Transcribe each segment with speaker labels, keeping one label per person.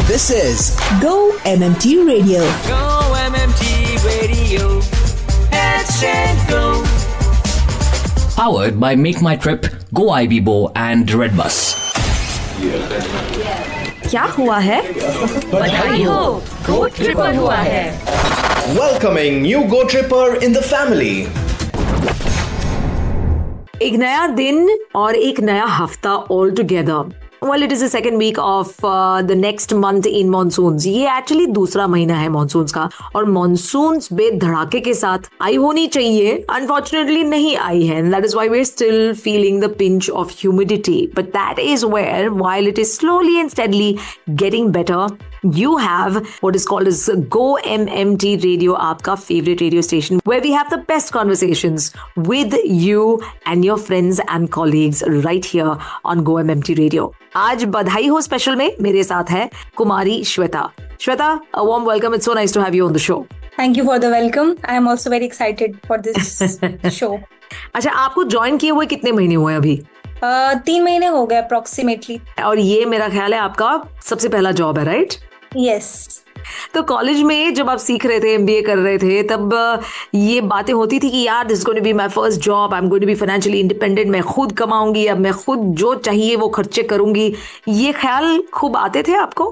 Speaker 1: This is Go MMT Radio.
Speaker 2: Go MMT Radio. Let's go.
Speaker 3: Powered by Make My Trip, Go IBBO and Redbus.
Speaker 4: क्या हुआ है?
Speaker 2: बधाई हो, Go Tripper हुआ है.
Speaker 5: Welcoming new Go Tripper in the family.
Speaker 4: एक नया दिन और एक नया हफ्ता all together. Well, it is the second week of the next month in monsoons. ये actually दूसरा महीना है monsoons का और monsoons बेधड़ाके के साथ आई होनी चाहिए. Unfortunately नहीं आई है. And that is why we're still feeling the pinch of humidity. But that is where, while it is slowly and steadily getting better, you have what is called as Go MMT Radio, आपका favorite radio station, where we have the best conversations with you and your friends and colleagues right here on Go MMT Radio. आज बधाई हो special में मेरे साथ है कुमारी Shweta. Shweta, a warm welcome. It's so nice to have you on the show.
Speaker 6: Thank you for the welcome. I am also very excited for this show.
Speaker 4: अच्छा, आपको join किए हुए कितने महीने हुए अभी?
Speaker 6: 3 महीने हो गए अप्रोक्सीमेटली.
Speaker 4: और ये मेरा ख्याल है आपका सबसे पहला जॉब है, राइट?
Speaker 6: यस.
Speaker 4: तो कॉलेज में जब आप सीख रहे थे, एमबीए कर रहे थे, तब ये बातें होती थी कि यार this going to be my first job, I am going to be financially independent, मैं खुद कमाऊंगी, अब मैं खुद जो चाहिए वो खर्चे करूंगी, ये ख्याल खूब आते थे आपको?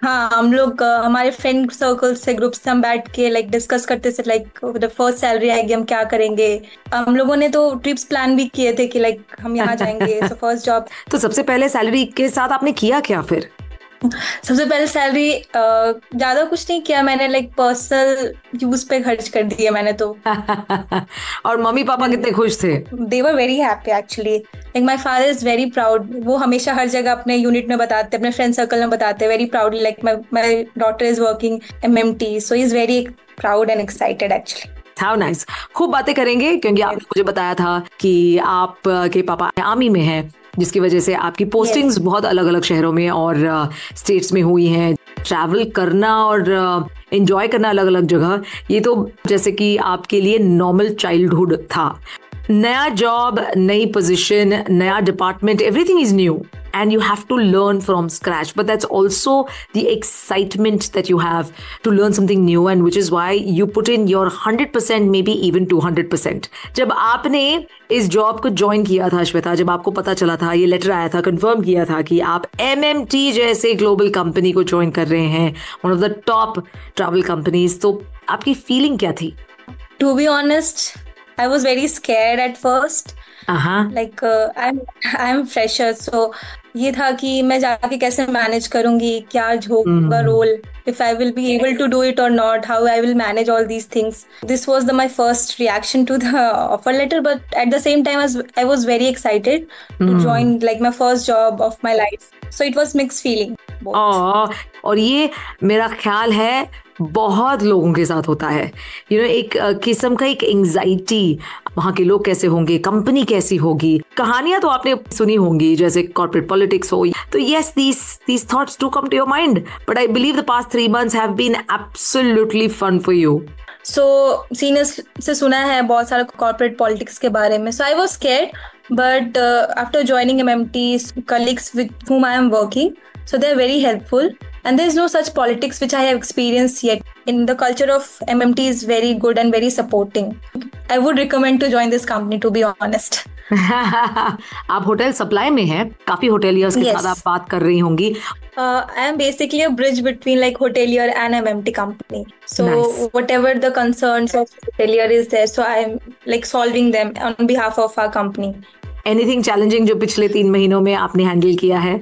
Speaker 6: हाँ, हम लोग हमारे फ्रेंड सर्कल से, ग्रुप से हम बैठ के लाइक डिस्कस करते थे लाइक द फर्स्ट सैलरी आएगी हम क्या करेंगे. हम लोगों ने तो ट्रिप्स प्लान भी किए थे कि लाइक हम यहाँ जाएंगे. So first job.
Speaker 4: तो सबसे पहले सैलरी के साथ आपने किया क्या फिर?
Speaker 6: सबसे पहले सैलरी ज्यादा कुछ नहीं किया मैंने, लाइक पर्सनल यूज पे खर्च कर दिया मैंने तो.
Speaker 4: और मम्मी पापा कितने खुश थे?
Speaker 6: They were very happy actually. Like my father is very proud. वो हमेशा हर जगह अपने यूनिट में बताते, अपने फ्रेंड सर्कल में बताते, very proudly like my daughter is working MMT, so he is very proud and excited actually.
Speaker 4: How nice. खूब बातें करेंगे क्योंकि आपने मुझे बताया था कि आप के पापा आर्मी में हैं, जिसकी वजह से आपकी पोस्टिंग्स बहुत अलग अलग शहरों में और स्टेट्स में हुई हैं. ट्रैवल करना और एंजॉय करना अलग अलग जगह, ये तो जैसे कि आपके लिए नॉर्मल चाइल्डहुड था. नया जॉब, नई पोजीशन, नया department, everything is new and you have to learn from scratch, but that's also the excitement that you have to learn something new, and which is why you put in your 100%, maybe even 200%. जब आपने इस job को join किया था श्वेता, जब आपको पता चला था, ये लेटर आया था, कंफर्म किया था कि आप MMT जैसे ग्लोबल कंपनी को ज्वाइन कर रहे हैं, one of the top travel companies, तो आपकी फीलिंग क्या थी?
Speaker 6: To be honest, I was very scared at first. Like I'm fresher, so ये था कि मैं जाके कैसे मैनेज करूंगी, क्या होगा role, if I will be able to do it or not, how I will manage all these things. This was my first reaction to the offer letter, but at the same time I was very excited to join like my first job of my life. So it was mixed feeling.
Speaker 4: और ये मेरा ख्याल है बहुत लोगों के साथ होता है. एक किस्म का एक एंजाइटी, वहाँ के लोग कैसे होंगे, कंपनी कैसी होगी. कहानियां तो आपने सुनी होंगी जैसे कॉर्पोरेट पॉलिटिक्स हो, तो yes, these thoughts do come to your mind, but I believe the past 3 months have been absolutely fun for you.
Speaker 6: So seniors से सुना है बहुत सारा कॉर्पोरेट पॉलिटिक्स के बारे में, so I was scared, but after joining MMT, colleagues with whom I am working, so they are very helpful, and there is no such politics which I have experienced yet. In the culture of MMT is very good and very supporting. I would recommend to join this company, to be honest.
Speaker 4: आप hotel supply में हैं, काफी hoteliers के साथ आप बात कर रही होंगी.
Speaker 6: I am basically a bridge between like hotelier and MMT company. So nice. Whatever the concerns of hotelier is there, so I am like solving them on behalf of our company.
Speaker 4: Anything challenging जो पिछले 3 महीनों में आपने handle किया है?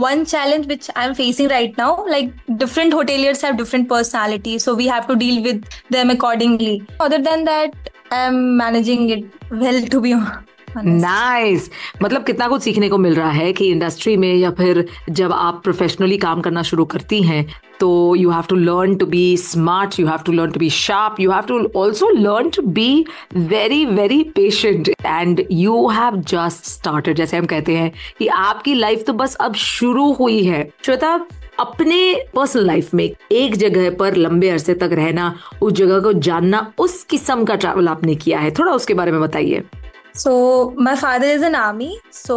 Speaker 6: One challenge which I'm facing right now, like different hoteliers have different personalities, so we have to deal with them accordingly. Other than that, I'm managing it well, to be honest.
Speaker 4: Nice. मतलब कितना कुछ सीखने को मिल रहा है कि industry में या फिर जब आप प्रोफेशनली काम करना शुरू करती हैं, तो you have to learn to be smart, you have to learn to be sharp, you have to also learn to be very very patient, and you have just started. जैसे हम कहते हैं कि आपकी लाइफ तो बस अब शुरू हुई है. श्वेता, अपने पर्सनल लाइफ में एक जगह पर लंबे अरसे तक रहना, उस जगह को जानना, उस किस्म का ट्रैवल आपने किया है, थोड़ा उसके बारे में बताइए.
Speaker 6: So my father is in army, so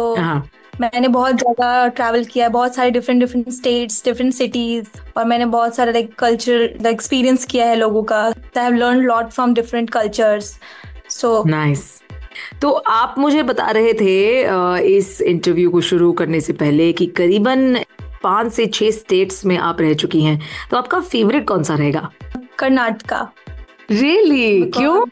Speaker 6: मैंने बहुत जगह ट्रैवल किया है, बहुत सारे different different states, different cities, और मैंने बहुत सारा लाइक कल्चर एक्सपीरियंस किया है लोगों का। I have learn lot from different cultures. So
Speaker 4: nice. तो आप मुझे बता रहे थे इस इंटरव्यू को शुरू करने से पहले कि करीबन 5 से 6 स्टेट्स में आप रह चुकी हैं, तो आपका फेवरेट कौन सा रहेगा?
Speaker 6: कर्नाटका।
Speaker 4: रियली? क्यों?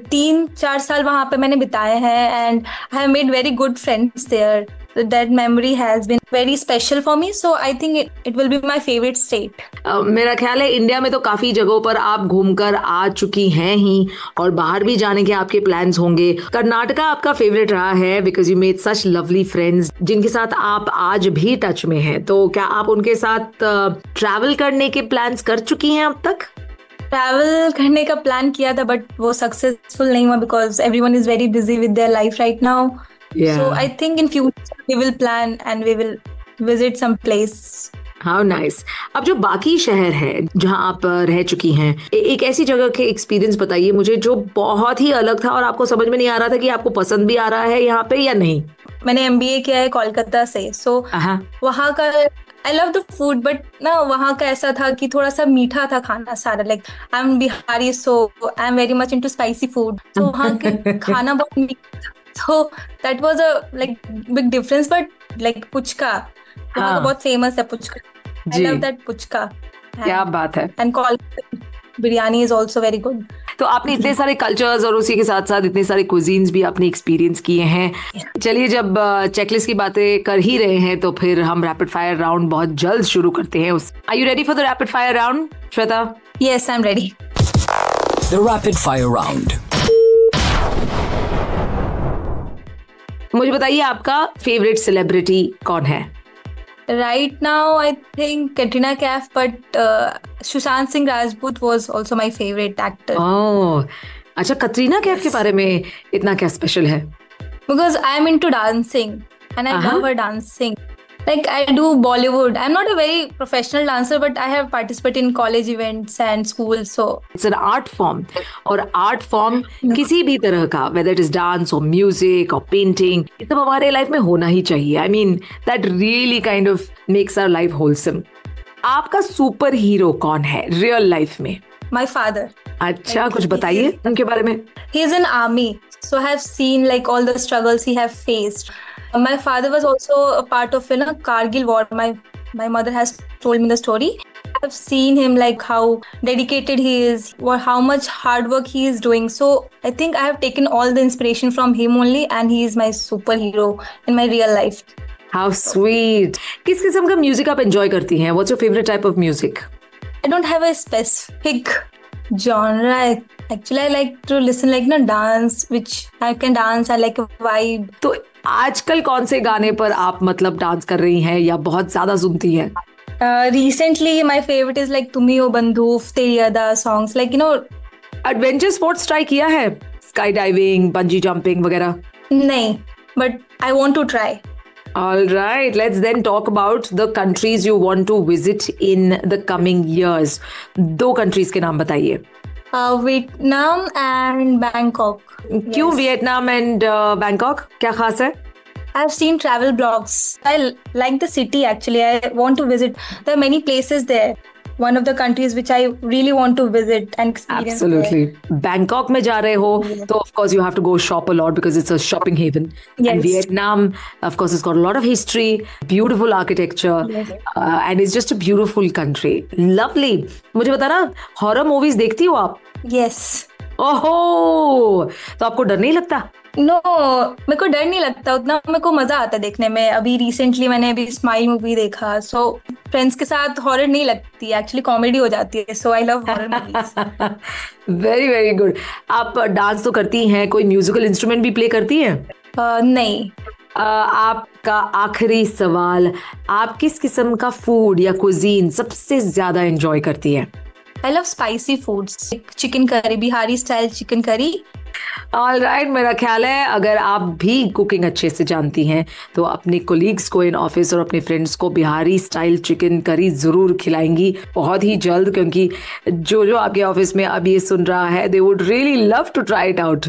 Speaker 6: 3-4 साल वहां पे मैंने बिताए हैं and I have made very good friends there. That memory has been very special for me, so I think it will be my favorite state.
Speaker 4: मेरा ख्याल है इंडिया में तो काफी जगहों पर आप घूमकर आ चुकी हैं ही, और बाहर भी जाने के आपके प्लान्स होंगे। कर्नाटका आपका फेवरेट रहा है because you made such lovely friends जिनके साथ आप आज भी टच में हैं। तो क्या आप उनके साथ ट्रैवल करने के प्लान्स कर चुकी हैं अब तक?
Speaker 6: ट्रैवल करने का प्लान किया था बट वो सक्सेसफुल नहीं हुआ because everyone is very busy with their life right now. So I think in future we will plan and we will visit some place.
Speaker 4: How nice. अब जो बाकी शहर है जहाँ आप रह चुकी हैं, एक ऐसी जगह के एक्सपीरियंस बताइए मुझे जो बहुत ही अलग था और आपको समझ में नहीं आ रहा था कि आपको पसंद भी आ रहा है यहाँ पे या नहीं।
Speaker 6: मैंने MBA किया है कोलकाता से, so वहाँ का I love the food, but ना वहाँ का ऐसा था कि थोड़ा सा मीठा था खाना सारा। Like I'm Bihari, so I'm very much into spicy food. So वहाँ के खाना बहुत मीठा था। So that was a like big difference, but like puchka वहाँ का बहुत famous है puchka. I love that puchka.
Speaker 4: क्या बात है।
Speaker 6: And Kolkata biryani is also very good.
Speaker 4: तो आपने इतने सारे कल्चर्स और उसी के साथ साथ इतने सारे कुजीन्स भी आपने एक्सपीरियंस किए हैं। चलिए, जब चेकलिस्ट की बातें कर ही रहे हैं तो फिर हम रैपिड फायर राउंड बहुत जल्द शुरू करते हैं। Are you ready for the rapid fire round, Shweta?
Speaker 6: Yes, I'm ready.
Speaker 3: The rapid fire round.
Speaker 4: मुझे बताइए आपका फेवरेट सेलिब्रिटी कौन है?
Speaker 6: Right now, I think Katrina Kaif, but Sushant Singh Rajput was also my favorite actor.
Speaker 4: Oh, अच्छा, कटरीना कैफ के बारे में इतना क्या स्पेशल है?
Speaker 6: Because I'm into dancing and I love her dancing. Like I do Bollywood. I'm not a very professional dancer, but I have participated in college events and school. So
Speaker 4: it's an art form. और art form किसी भी तरह का, whether it is dance or music or painting, ये सब हमारे life में होना ही चाहिए. I mean, that really kind of makes our life wholesome. आपका सुपर हीरो कौन है रियल लाइफ में?
Speaker 6: My father.
Speaker 4: अच्छा, like, कुछ बताइए उनके बारे में.
Speaker 6: He is in army, so I have seen like all the struggles he have faced. My father was also a part of Kargil war. My mother has told me the story. I've seen him like how dedicated he is, or how much hard work he is doing. So I think I have taken all the inspiration from him only, and he is my superhero in my real life.
Speaker 4: How sweet. किस किस्म का music आप enjoy करती हैं? What's your favorite type of music?
Speaker 6: I don't have a specific genre. Actually, I like to listen like dance, which I can dance. I like a vibe.
Speaker 4: तो आजकल कौन से गाने पर आप मतलब डांस कर रही हैं या बहुत ज्यादा सुनती हैं?
Speaker 6: Recently, my favorite is like तुम ही हो बंधु, तेरी अदा songs. Like
Speaker 4: adventure sports try किया है? स्काई डाइविंग, बंजी जंपिंग वगैरह?
Speaker 6: नहीं, but I want to try.
Speaker 4: All right, let's then talk about the countries you want to visit in the coming years. 2 countries के नाम बताइए.
Speaker 6: Vietnam and Bangkok.
Speaker 4: क्यों Vietnam and Bangkok? क्या खास है?
Speaker 6: I've seen travel blogs. I like the city actually. I want to visit. There are many places there. One of the countries which I really want to visit and experience.
Speaker 4: Absolutely. Bangkok में जा रहे हो तो of course you have to go shop a lot because it's a shopping haven.
Speaker 6: Yes.
Speaker 4: And Vietnam, of course, it's got a lot of history, beautiful architecture,
Speaker 6: yes.
Speaker 4: And it's just a beautiful country. Lovely. मुझे बताना, horror movies देखती हो आप?
Speaker 6: Yes.
Speaker 4: ओहो, तो आपको डर नहीं लगता?
Speaker 6: नो, मेरे को डर नहीं लगता उतना, मेरे को मजा आता है देखने में। अभी रिसेंटली मैंने अभी स्माइल मूवी देखा, सो फ्रेंड्स के साथ हॉरर नहीं लगती, एक्चुअली कॉमेडी हो जाती है, so I love horror movies.
Speaker 4: Very very good. आप डांस तो करती हैं, कोई म्यूजिकल इंस्ट्रूमेंट भी प्ले करती हैं?
Speaker 6: नहीं।
Speaker 4: आपका आखिरी सवाल, आप किस किस्म का फूड या कुजीन सबसे ज्यादा एंजॉय करती हैं?
Speaker 6: I love spicy foods, like chicken curry, Bihari style chicken curry.
Speaker 4: All right, मेरा ख्याल है अगर आप भी कुकिंग अच्छे से जानती हैं तो अपने कोलीग्स को इन ऑफिस और अपने फ्रेंड्स को बिहारी स्टाइल चिकन करी ज़रूर खिलाएंगी बहुत ही जल्द, क्योंकि जो आपके ऑफिस में अब ये सुन रहा है they would really love to try it out.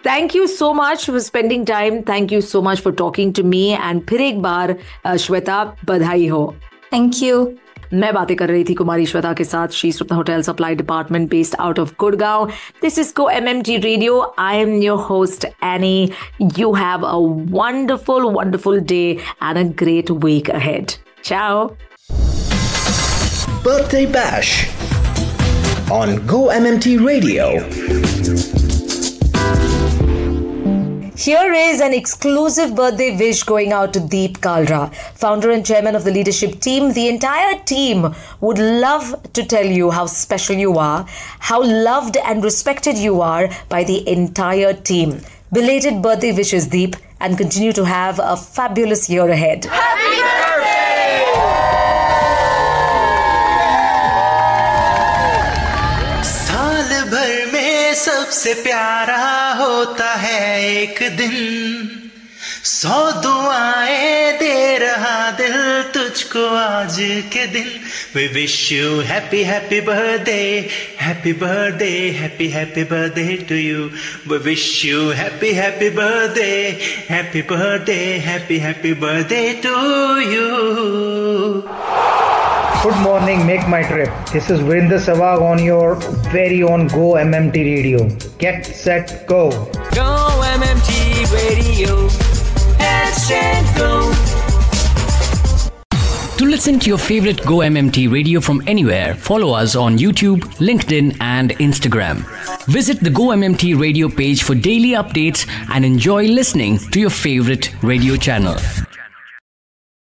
Speaker 4: Thank you so much for spending time, thank you so much for talking to me and फिर एक बार श्वेता बधाई हो.
Speaker 6: Thank you.
Speaker 4: मैं बातें कर रही थी कुमारी श्वेता के साथ. She is from the hotel supply department based out of Gurgaon. This is Go MMT radio. I am your host Annie. You have a wonderful day and a great week ahead. Ciao.
Speaker 5: Birthday Bash on Go MMT Radio.
Speaker 4: Here is an exclusive birthday wish going out to Deep Kalra, founder and chairman of the leadership team. The entire team would love to tell you how special you are, how loved and respected you are by the entire team. Belated birthday wishes, Deep, and continue to have a fabulous year ahead.
Speaker 2: Happy birthday!
Speaker 7: साल भर में सबसे प्यारा होता है एक दिन, 100 दुआएं दे रहा दिल तुझको आज के दिन. We wish you happy birthday, happy birthday, happy birthday to you. We wish you happy birthday, happy birthday, happy birthday to you.
Speaker 8: Good morning, make my trip. This is Virinder Sehwag on your very own Go MMT Radio. Get set, go.
Speaker 9: Go MMT Radio. Hashtag go.
Speaker 3: To listen to your favorite Go MMT radio from anywhere, follow us on YouTube, LinkedIn and Instagram. Visit the Go MMT radio page for daily updates and enjoy listening to your favorite radio channel.